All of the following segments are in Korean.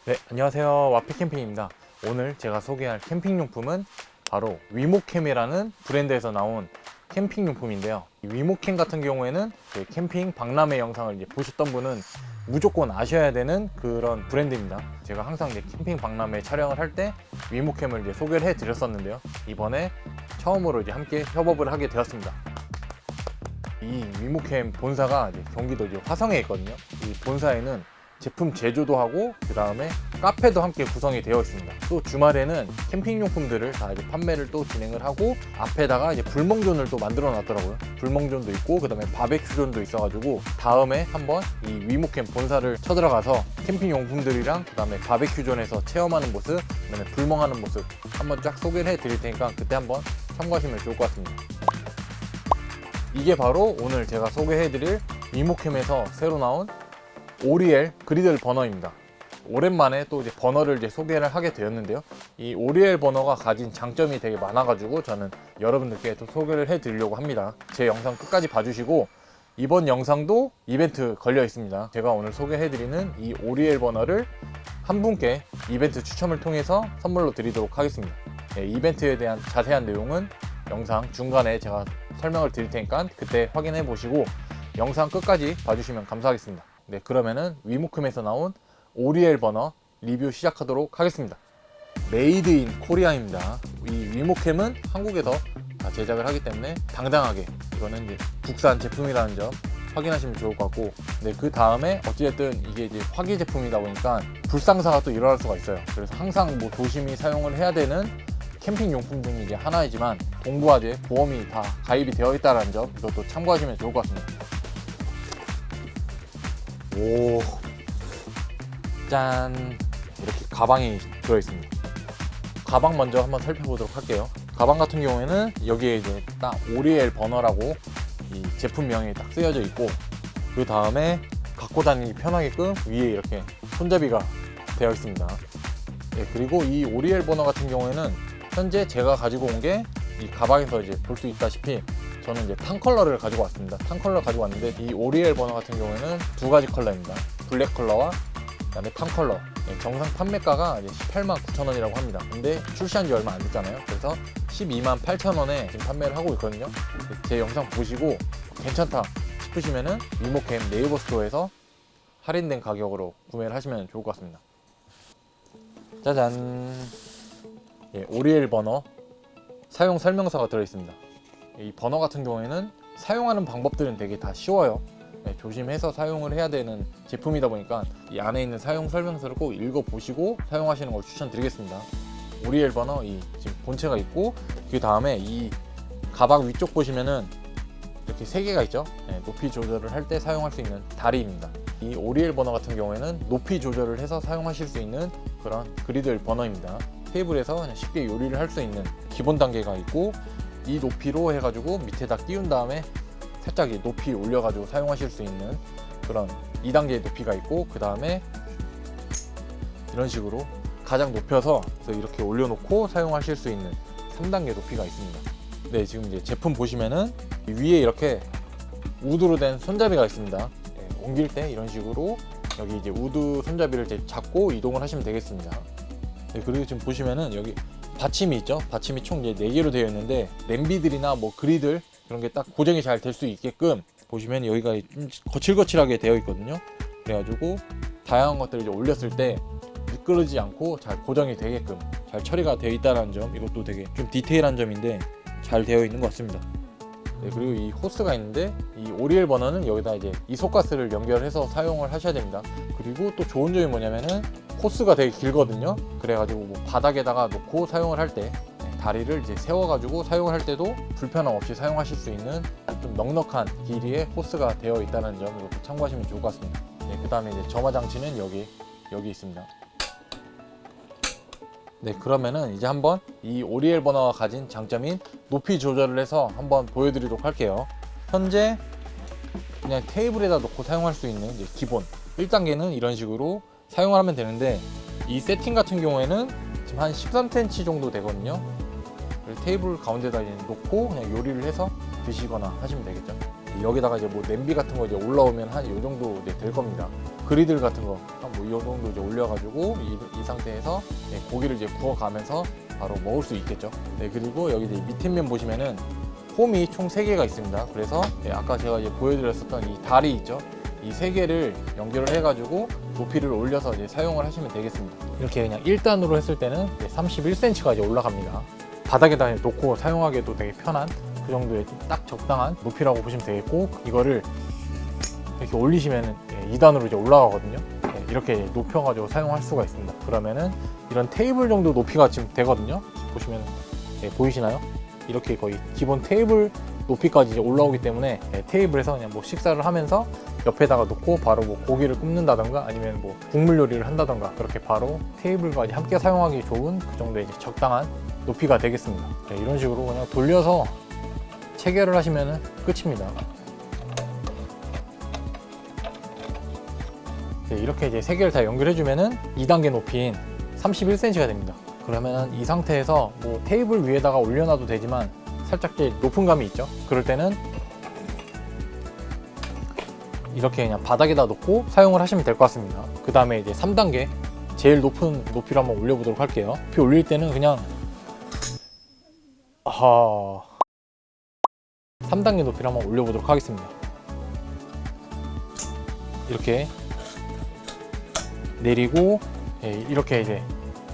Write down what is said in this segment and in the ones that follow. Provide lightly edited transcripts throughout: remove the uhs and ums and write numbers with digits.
네, 안녕하세요. 와피 캠핑입니다. 오늘 제가 소개할 캠핑용품은 바로 위모캠이라는 브랜드에서 나온 캠핑용품인데요. 이 위모캠 같은 경우에는 그 캠핑 박람회 영상을 이제 보셨던 분은 무조건 아셔야 되는 그런 브랜드입니다. 제가 항상 이제 캠핑 박람회 촬영을 할 때 위모캠을 이제 소개를 해 드렸었는데요. 이번에 처음으로 이제 함께 협업을 하게 되었습니다. 이 위모캠 본사가 이제 경기도 이제 화성에 있거든요. 이 본사에는 제품 제조도 하고 그 다음에 카페도 함께 구성이 되어 있습니다. 또 주말에는 캠핑용품들을 다 이제 판매를 또 진행을 하고 앞에다가 이제 불멍존을 또 만들어 놨더라고요. 불멍존도 있고 그 다음에 바베큐존도 있어가지고 다음에 한번 이 위모캠 본사를 쳐들어가서 캠핑용품들이랑 그 다음에 바베큐존에서 체험하는 모습, 그 다음에 불멍하는 모습 한번 쫙 소개를 해 드릴 테니까 그때 한번 참고하시면 좋을 것 같습니다. 이게 바로 오늘 제가 소개해 드릴 위모캠에서 새로 나온 오리엘 그리들 버너입니다. 오랜만에 또 이제 버너를 이제 소개를 하게 되었는데요. 이 오리엘 버너가 가진 장점이 되게 많아가지고 저는 여러분들께 또 소개를 해드리려고 합니다. 제 영상 끝까지 봐주시고 이번 영상도 이벤트 걸려 있습니다. 제가 오늘 소개해드리는 이 오리엘 버너를 한 분께 이벤트 추첨을 통해서 선물로 드리도록 하겠습니다. 네, 이벤트에 대한 자세한 내용은 영상 중간에 제가 설명을 드릴 테니까 그때 확인해 보시고 영상 끝까지 봐주시면 감사하겠습니다. 네, 그러면은 위모캠에서 나온 오리엘 버너 리뷰 시작하도록 하겠습니다. 메이드 인 코리아입니다. 이 위모캠은 한국에서 다 제작을 하기 때문에 당당하게 이거는 이제 국산 제품이라는 점 확인하시면 좋을 것 같고, 네, 그 다음에 어찌됐든 이게 이제 화기 제품이다 보니까 불상사가 또 일어날 수가 있어요. 그래서 항상 뭐 조심히 사용을 해야 되는 캠핑 용품 중에 이제 하나이지만 동부화재 보험이 다 가입이 되어 있다는 점 이것도 참고하시면 좋을 것 같습니다. 오, 짠, 이렇게 가방이 들어있습니다. 가방 먼저 한번 살펴보도록 할게요. 가방 같은 경우에는 여기에 이제 딱 오리엘 버너라고 이 제품명이 딱 쓰여져 있고, 그 다음에 갖고 다니기 편하게끔 위에 이렇게 손잡이가 되어 있습니다. 네, 그리고 이 오리엘 버너 같은 경우에는 현재 제가 가지고 온 게 이 가방에서 이제 볼 수 있다시피 저는 이제 탄 컬러를 가지고 왔습니다. 탄 컬러를 가지고 왔는데 이 오리엘 버너 같은 경우에는 두 가지 컬러입니다. 블랙 컬러와 그다음에 탄 컬러. 네, 정상 판매가가 이제 189,000원이라고 합니다. 근데 출시한 지 얼마 안 됐잖아요. 그래서 128,000원에 지금 판매를 하고 있거든요. 제 영상 보시고 괜찮다 싶으시면은 위모캠 네이버 스토어에서 할인된 가격으로 구매를 하시면 좋을 것 같습니다. 짜잔. 예, 오리엘 버너 사용 설명서가 들어있습니다. 이 버너 같은 경우에는 사용하는 방법들은 되게 다 쉬워요. 네, 조심해서 사용을 해야 되는 제품이다 보니까 이 안에 있는 사용 설명서를 꼭 읽어보시고 사용하시는 걸 추천드리겠습니다. 오리엘 버너 이 지금 본체가 있고, 그 다음에 이 가방 위쪽 보시면은 이렇게 세 개가 있죠. 네, 높이 조절을 할 때 사용할 수 있는 다리입니다. 이 오리엘 버너 같은 경우에는 높이 조절을 해서 사용하실 수 있는 그런 그리들 버너입니다. 테이블에서 그냥 쉽게 요리를 할 수 있는 기본 단계가 있고, 이 높이로 해가지고 밑에다 띄운 다음에 살짝 높이 올려가지고 사용하실 수 있는 그런 2단계의 높이가 있고, 그 다음에 이런 식으로 가장 높여서 이렇게 올려놓고 사용하실 수 있는 3단계 높이가 있습니다. 네, 지금 이제 제품 보시면은 위에 이렇게 우드로 된 손잡이가 있습니다. 네, 옮길 때 이런 식으로 여기 이제 우드 손잡이를 이제 잡고 이동을 하시면 되겠습니다. 네, 그리고 지금 보시면은 여기 받침이 있죠. 받침이 총 이제 4개로 되어 있는데 냄비들이나 뭐 그리들 그런 게 딱 고정이 잘 될 수 있게끔 보시면 여기가 좀 거칠거칠하게 되어 있거든요. 그래가지고 다양한 것들을 이제 올렸을 때 미끄러지지 않고 잘 고정이 되게끔 잘 처리가 되어 있다는 점, 이것도 되게 좀 디테일한 점인데 잘 되어 있는 것 같습니다. 네, 그리고 이 호스가 있는데 이 오리엘 버너는 여기다 이제 이소가스를 연결해서 사용을 하셔야 됩니다. 그리고 또 좋은 점이 뭐냐면은 호스가 되게 길거든요. 그래가지고 뭐 바닥에다가 놓고 사용을 할 때 다리를 이제 세워가지고 사용을 할 때도 불편함 없이 사용하실 수 있는 좀 넉넉한 길이의 호스가 되어 있다는 점, 이것도 참고하시면 좋을 것 같습니다. 네, 그 다음에 이제 점화 장치는 여기 있습니다. 네, 그러면은 이제 한번 이 오리엘 버너가 가진 장점인 높이 조절을 해서 한번 보여드리도록 할게요. 현재 그냥 테이블에다 놓고 사용할 수 있는 이제 기본 1단계는 이런 식으로 사용을 하면 되는데, 이 세팅 같은 경우에는 지금 한 13cm 정도 되거든요. 테이블 가운데다 이제 놓고 그냥 요리를 해서 드시거나 하시면 되겠죠. 여기다가 이제 뭐 냄비 같은 거 이제 올라오면 한 이 정도 이제 될 겁니다. 그리들 같은 거 뭐 이 정도 이제 올려가지고 이 상태에서 고기를 이제 구워가면서 바로 먹을 수 있겠죠. 네, 그리고 여기 이제 밑에 면 보시면은 홈이 총 3개가 있습니다. 그래서 아까 제가 이제 보여드렸었던 이 다리 있죠. 이 3개를 연결을 해가지고 높이를 올려서 이제 사용을 하시면 되겠습니다. 이렇게 그냥 1단으로 했을 때는 31cm가 이제 올라갑니다. 바닥에다 놓고 사용하기에도 되게 편한 그 정도의 딱 적당한 높이라고 보시면 되겠고, 이거를 이렇게 올리시면 2단으로 이제 올라가거든요. 이렇게 높여가지고 사용할 수가 있습니다. 그러면은 이런 테이블 정도 높이가 지금 되거든요. 보시면 보이시나요? 이렇게 거의 기본 테이블 높이까지 이제 올라오기 때문에 테이블에서 그냥 뭐 식사를 하면서 옆에다가 놓고 바로 뭐 고기를 굽는다던가 아니면 뭐 국물 요리를 한다던가 그렇게 바로 테이블과 이제 함께 사용하기 좋은 그 정도의 이제 적당한 높이가 되겠습니다. 이런 식으로 그냥 돌려서 체결을 하시면 끝입니다. 이렇게 이제 3개를 다 연결해주면은 2단계 높이인 31cm가 됩니다. 그러면 이 상태에서 뭐 테이블 위에다가 올려놔도 되지만 살짝 높은 감이 있죠. 그럴 때는 이렇게 그냥 바닥에다 놓고 사용을 하시면 될 것 같습니다. 그 다음에 이제 3단계 제일 높은 높이로 한번 올려보도록 할게요. 높이 올릴 때는 그냥 3단계 높이로 한번 올려보도록 하겠습니다. 이렇게 내리고 이렇게 이제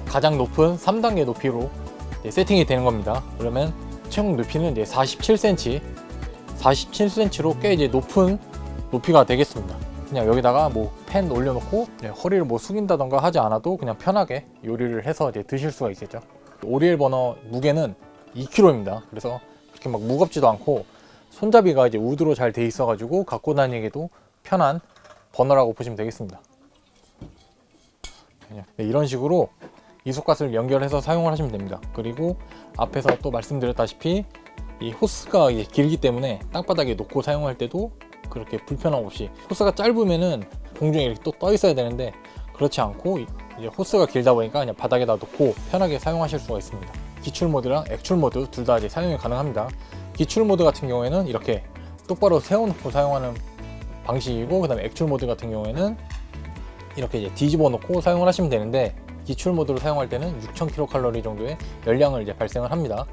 가장 높은 3단계 높이로 세팅이 되는 겁니다. 그러면 총 높이는 이제 47cm로 꽤 이제 높은 높이가 되겠습니다. 그냥 여기다가 뭐 팬 올려놓고 허리를 뭐 숙인다던가 하지 않아도 그냥 편하게 요리를 해서 이제 드실 수가 있겠죠. 오리엘 버너 무게는 2kg입니다. 그래서 그렇게 막 무겁지도 않고 손잡이가 이제 우드로 잘 돼 있어가지고 갖고 다니기도 편한 버너라고 보시면 되겠습니다. 이런 식으로 이소가스를 연결해서 사용을 하시면 됩니다. 그리고 앞에서 또 말씀드렸다시피 이 호스가 이제 길기 때문에 땅바닥에 놓고 사용할 때도 그렇게 불편함 없이, 호스가 짧으면은 공중에 이렇게 또 떠 있어야 되는데 그렇지 않고 이제 호스가 길다 보니까 그냥 바닥에다 놓고 편하게 사용하실 수가 있습니다. 기출 모드랑 액출 모드 둘 다 이제 사용이 가능합니다. 기출 모드 같은 경우에는 이렇게 똑바로 세워놓고 사용하는 방식이고, 그 다음에 액출 모드 같은 경우에는 이렇게 이제 뒤집어 놓고 사용을 하시면 되는데, 기출 모드로 사용할 때는 6000kcal 정도의 열량을 이제 발생을 합니다.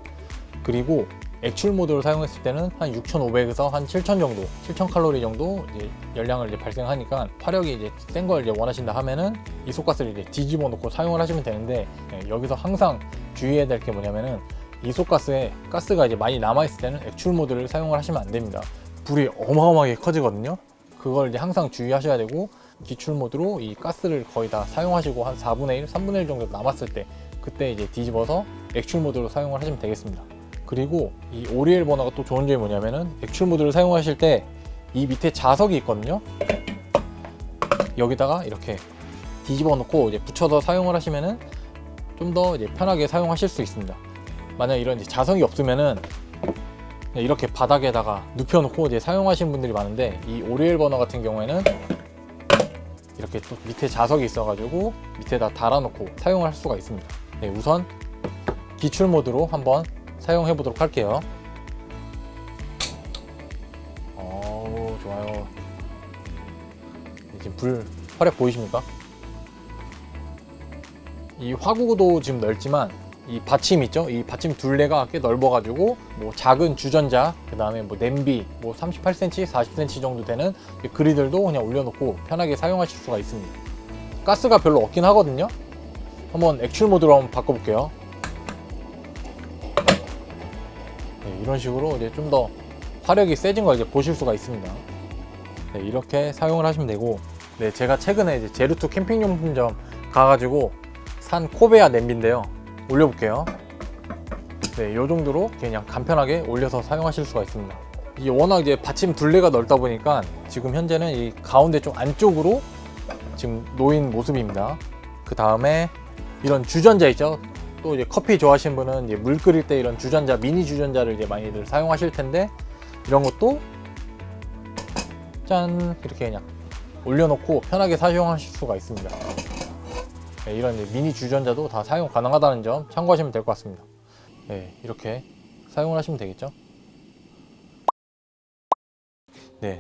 그리고 액출 모드로 사용했을 때는 한 6500에서 한 7000 정도, 7000칼로리 정도 이제 열량을 이제 발생하니까 화력이 이제 센 걸 이제 원하신다 하면은 이소가스를 이제 뒤집어 놓고 사용을 하시면 되는데, 여기서 항상 주의해야 될 게 뭐냐면은 이소가스에 가스가 이제 많이 남아 있을 때는 액출 모드를 사용을 하시면 안 됩니다. 불이 어마어마하게 커지거든요. 그걸 이제 항상 주의하셔야 되고, 기출 모드로 이 가스를 거의 다 사용하시고 한 4분의 1, 3분의 1 정도 남았을 때 그때 이제 뒤집어서 액출 모드로 사용을 하시면 되겠습니다. 그리고 이 오리엘 버너가 또 좋은 점이 뭐냐면은 액출 모드를 사용하실 때 이 밑에 자석이 있거든요. 여기다가 이렇게 뒤집어 놓고 이제 붙여서 사용을 하시면은 좀 더 이제 편하게 사용하실 수 있습니다. 만약 이런 이제 자석이 없으면은 이렇게 바닥에다가 눕혀 놓고 이제 사용하시는 분들이 많은데, 이 오리엘 버너 같은 경우에는 이렇게 또 밑에 자석이 있어가지고 밑에다 달아놓고 사용을 할 수가 있습니다. 우선 기출 모드로 한번 사용해 보도록 할게요. 좋아요. 지금 불 화력 보이십니까? 이 화구도 지금 넓지만 이 받침 있죠? 이 받침 둘레가 꽤 넓어가지고 뭐 작은 주전자, 그 다음에 뭐 냄비, 뭐 38cm, 40cm 정도 되는 그리들도 그냥 올려놓고 편하게 사용하실 수가 있습니다. 가스가 별로 없긴 하거든요. 한번 액출 모드로 한번 바꿔볼게요. 이런 식으로 이제 좀 더 화력이 세진 걸 이제 보실 수가 있습니다. 이렇게 사용을 하시면 되고, 제가 최근에 이제 제루투 캠핑용품점 가가지고 산 코베아 냄비인데요. 올려볼게요. 이 정도로 그냥 간편하게 올려서 사용하실 수가 있습니다. 이게 워낙 이제 받침 둘레가 넓다 보니까 지금 현재는 이 가운데 좀 안쪽으로 지금 놓인 모습입니다. 그 다음에 이런 주전자 있죠. 또 이제 커피 좋아하시는 분은 이제 물 끓일 때 이런 주전자, 미니 주전자를 이제 많이들 사용하실 텐데, 이런 것도 짠 이렇게 그냥 올려놓고 편하게 사용하실 수가 있습니다. 이런 미니 주전자도 다 사용 가능하다는 점 참고하시면 될 것 같습니다. 이렇게 사용을 하시면 되겠죠.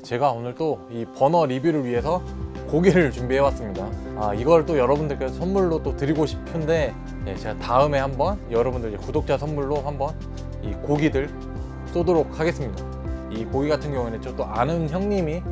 제가 오늘 또 이 버너 리뷰를 위해서 고기를 준비해 왔습니다. 이걸 또 여러분들께 선물로 또 드리고 싶은데 제가 다음에 한번 여러분들 구독자 선물로 한번 이 고기들 쏘도록 하겠습니다. 이 고기 같은 경우에는 저 또 아는 형님이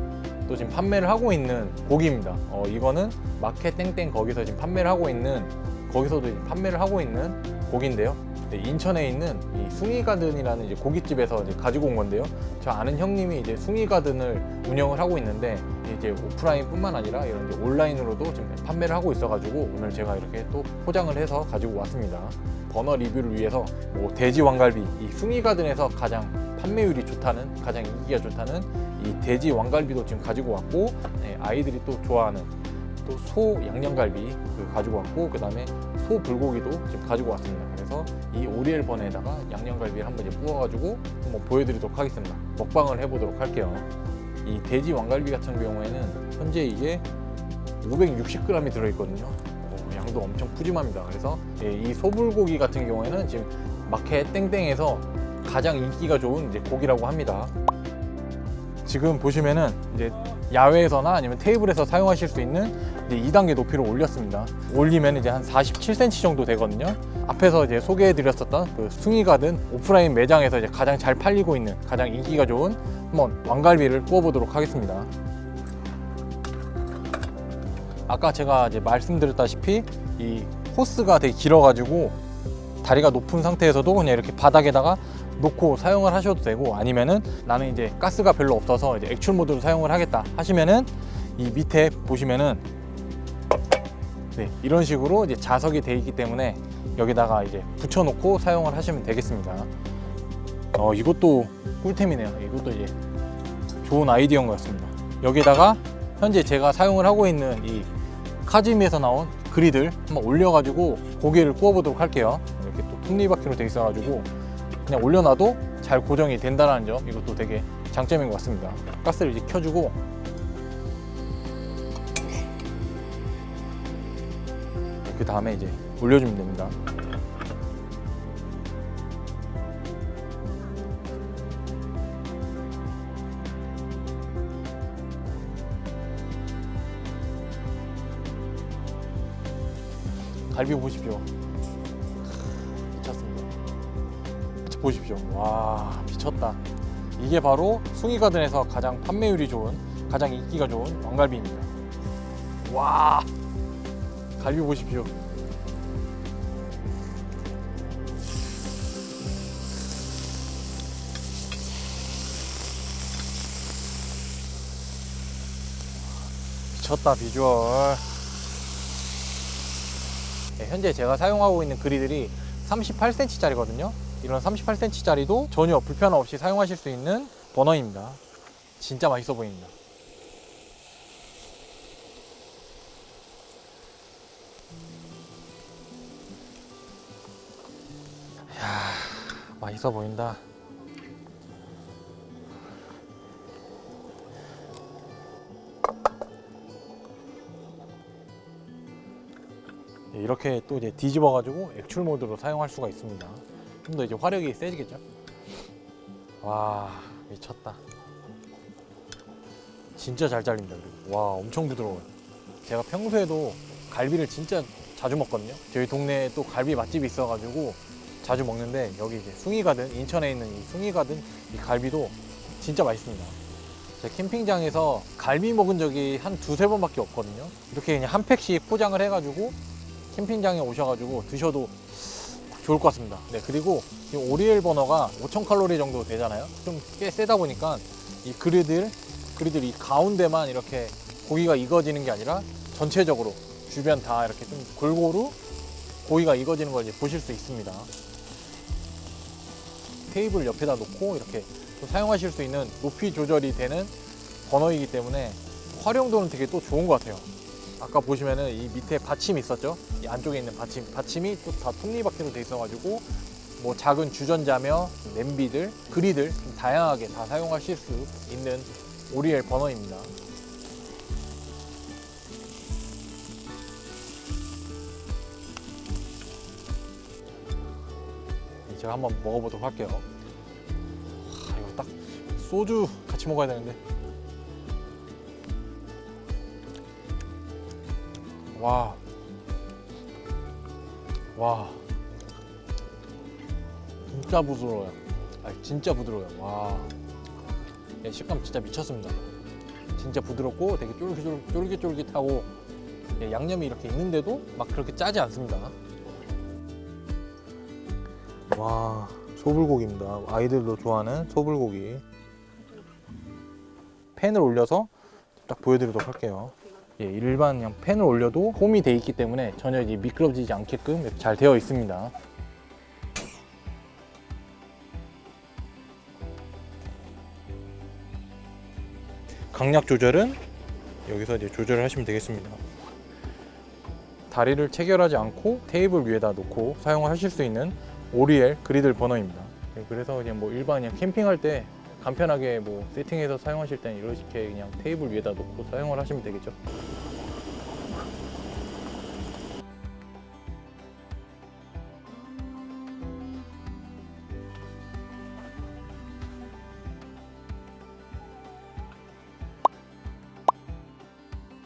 또 지금 판매를 하고 있는 고기입니다. 이거는 마켓 땡땡 거기서 지금 판매를 하고 있는, 거기서도 지금 판매를 하고 있는 고기인데요. 인천에 있는 이 숭이가든이라는 이제 고깃집에서 이제 가지고 온 건데요. 저 아는 형님이 이제 숭이가든을 운영을 하고 있는데 이제 오프라인뿐만 아니라 이런 이제 온라인으로도 지금 판매를 하고 있어가지고 오늘 제가 이렇게 또 포장을 해서 가지고 왔습니다. 버너 리뷰를 위해서 뭐 돼지 왕갈비, 이 숭이가든에서 가장 판매율이 좋다는, 가장 인기가 좋다는 이 돼지 왕갈비도 지금 가지고 왔고, 아이들이 또 좋아하는 또 소 양념갈비 가지고 왔고, 그 다음에 소 불고기도 지금 가지고 왔습니다. 그래서 이 오리엘 버너에다가 양념갈비를 한번 이제 구워가지고 한번 보여드리도록 하겠습니다. 먹방을 해보도록 할게요. 이 돼지 왕갈비 같은 경우에는 현재 이게 560g이 들어있거든요. 양도 엄청 푸짐합니다. 그래서 이 소불고기 같은 경우에는 지금 마켓 땡땡에서 가장 인기가 좋은 이제 고기라고 합니다. 지금 보시면은 이제 야외에서나 아니면 테이블에서 사용하실 수 있는 이제 2단계 높이로 올렸습니다. 올리면 이제 한 47cm 정도 되거든요. 앞에서 이제 소개해드렸었던 그 숭이가든 오프라인 매장에서 이제 가장 잘 팔리고 있는, 가장 인기가 좋은 한번 왕갈비를 구워보도록 하겠습니다. 아까 제가 이제 말씀드렸다시피 이 호스가 되게 길어가지고 다리가 높은 상태에서도 그냥 이렇게 바닥에다가 놓고 사용을 하셔도 되고, 아니면은 나는 이제 가스가 별로 없어서 이제 액출 모드로 사용을 하겠다 하시면은 이 밑에 보시면은 이런 식으로 이제 자석이 되어 있기 때문에 여기다가 이제 붙여놓고 사용을 하시면 되겠습니다. 이것도 꿀템이네요. 이것도 이제 좋은 아이디어인 것 같습니다. 여기다가 현재 제가 사용을 하고 있는 이 카즈미에서 나온 그리들 한번 올려가지고 고기를 구워보도록 할게요. 이렇게 또 톱니바퀴로 되어 있어가지고 그냥 올려놔도 잘 고정이 된다는 점, 이것도 되게 장점인 것 같습니다. 가스를 이제 켜주고 그 다음에 이제 올려주면 됩니다. 갈비 보십시오. 미쳤습니다. 보십시오. 와, 미쳤다. 이게 바로 숭이가든에서 가장 판매율이 좋은, 가장 인기가 좋은 왕갈비입니다. 와, 갈비 보십시오. 미쳤다, 비주얼. 현재 제가 사용하고 있는 그리들이 38cm 짜리거든요. 이런 38cm 짜리도 전혀 불편 없이 사용하실 수 있는 버너입니다. 진짜 맛있어 보입니다. 이야, 맛있어 보인다. 이렇게 또 이제 뒤집어 가지고 액출 모드로 사용할 수가 있습니다. 좀 더 이제 화력이 세지겠죠. 와, 미쳤다. 진짜 잘 잘립니다. 그리고 와, 엄청 부드러워요. 제가 평소에도 갈비를 진짜 자주 먹거든요. 저희 동네에 또 갈비 맛집이 있어가지고 자주 먹는데, 여기 이제 숭이가든, 인천에 있는 이 숭이가든 이 갈비도 진짜 맛있습니다. 제가 캠핑장에서 갈비 먹은 적이 한 두세 번밖에 없거든요. 이렇게 그냥 한 팩씩 포장을 해가지고 캠핑장에 오셔가지고 드셔도 좋을 것 같습니다. 네, 그리고 이 오리엘 버너가 5000칼로리 정도 되잖아요. 좀 꽤 세다 보니까 이 그리들 이 가운데만 이렇게 고기가 익어지는 게 아니라 전체적으로 주변 다 이렇게 좀 골고루 고기가 익어지는 걸 이제 보실 수 있습니다. 테이블 옆에다 놓고 이렇게 또 사용하실 수 있는 높이 조절이 되는 버너이기 때문에 활용도는 되게 또 좋은 것 같아요. 아까 보시면은 이 밑에 받침이 있었죠. 이 안쪽에 있는 받침이 또 다 톱니바퀴로 돼 있어가지고 뭐 작은 주전자며 냄비들, 그리들 좀 다양하게 다 사용하실 수 있는 오리엘 버너입니다. 제가 한번 먹어보도록 할게요. 이거 딱 소주 같이 먹어야 되는데. 와. 와. 진짜 부드러워요. 진짜 부드러워요. 와. 네, 식감 진짜 미쳤습니다. 진짜 부드럽고 되게 쫄깃쫄깃하고 네, 양념이 이렇게 있는데도 막 그렇게 짜지 않습니다. 와, 소불고기입니다. 아이들도 좋아하는 소불고기. 팬을 올려서 딱 보여드리도록 할게요. 예, 일반 그냥 팬을 올려도 홈이 되어 있기 때문에 전혀 이제 미끄러지지 않게끔 잘 되어 있습니다. 강약 조절은 여기서 이제 조절을 하시면 되겠습니다. 다리를 체결하지 않고 테이블 위에다 놓고 사용하실 수 있는 오리엘 그리들 버너입니다. 그래서 그냥 뭐 일반 그냥 캠핑할 때 간편하게 뭐 세팅해서 사용하실 때는 이렇게 그냥 테이블 위에다 놓고 사용을 하시면 되겠죠.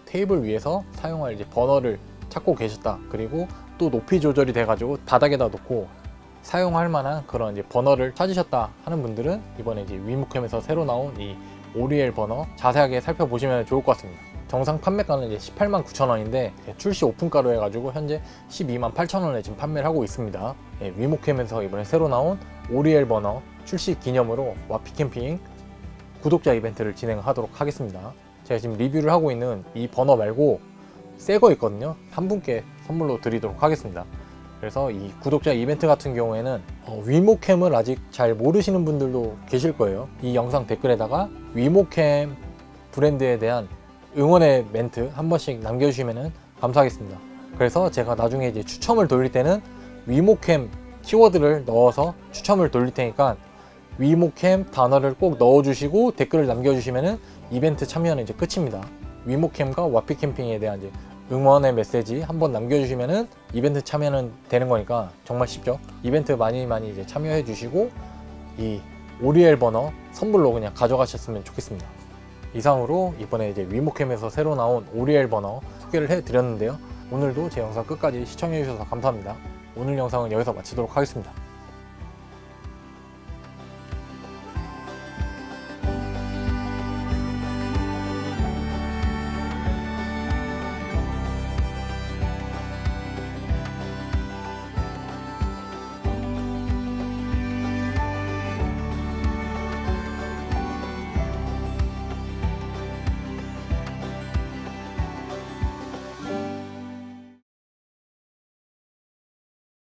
테이블 위에서 사용할 이제 버너를 찾고 계셨다. 그리고 또 높이 조절이 돼가지고 바닥에다 놓고 사용할 만한 그런 이제 버너를 찾으셨다 하는 분들은 이번에 이제 위모캠에서 새로 나온 이 오리엘 버너 자세하게 살펴보시면 좋을 것 같습니다. 정상 판매가는 이제 189,000원인데 출시 오픈가로 해가지고 현재 128,000원에 지금 판매를 하고 있습니다. 예, 위모캠에서 이번에 새로 나온 오리엘 버너 출시 기념으로 와피캠핑 구독자 이벤트를 진행하도록 하겠습니다. 제가 지금 리뷰를 하고 있는 이 버너 말고 새 거 있거든요. 한 분께 선물로 드리도록 하겠습니다. 그래서 이 구독자 이벤트 같은 경우에는 위모캠을 아직 잘 모르시는 분들도 계실 거예요. 이 영상 댓글에다가 위모캠 브랜드에 대한 응원의 멘트 한 번씩 남겨주시면 감사하겠습니다. 그래서 제가 나중에 이제 추첨을 돌릴 때는 위모캠 키워드를 넣어서 추첨을 돌릴 테니까 위모캠 단어를 꼭 넣어주시고 댓글을 남겨주시면 이벤트 참여는 이제 끝입니다. 위모캠과 와피캠핑에 대한 이제 응원의 메시지 한번 남겨주시면은 이벤트 참여는 되는 거니까 정말 쉽죠. 이벤트 많이 이제 참여해 주시고 이 오리엘 버너 선물로 그냥 가져가셨으면 좋겠습니다. 이상으로 이번에 이제 위모캠에서 새로 나온 오리엘 버너 소개를 해 드렸는데요. 오늘도 제 영상 끝까지 시청해 주셔서 감사합니다. 오늘 영상은 여기서 마치도록 하겠습니다.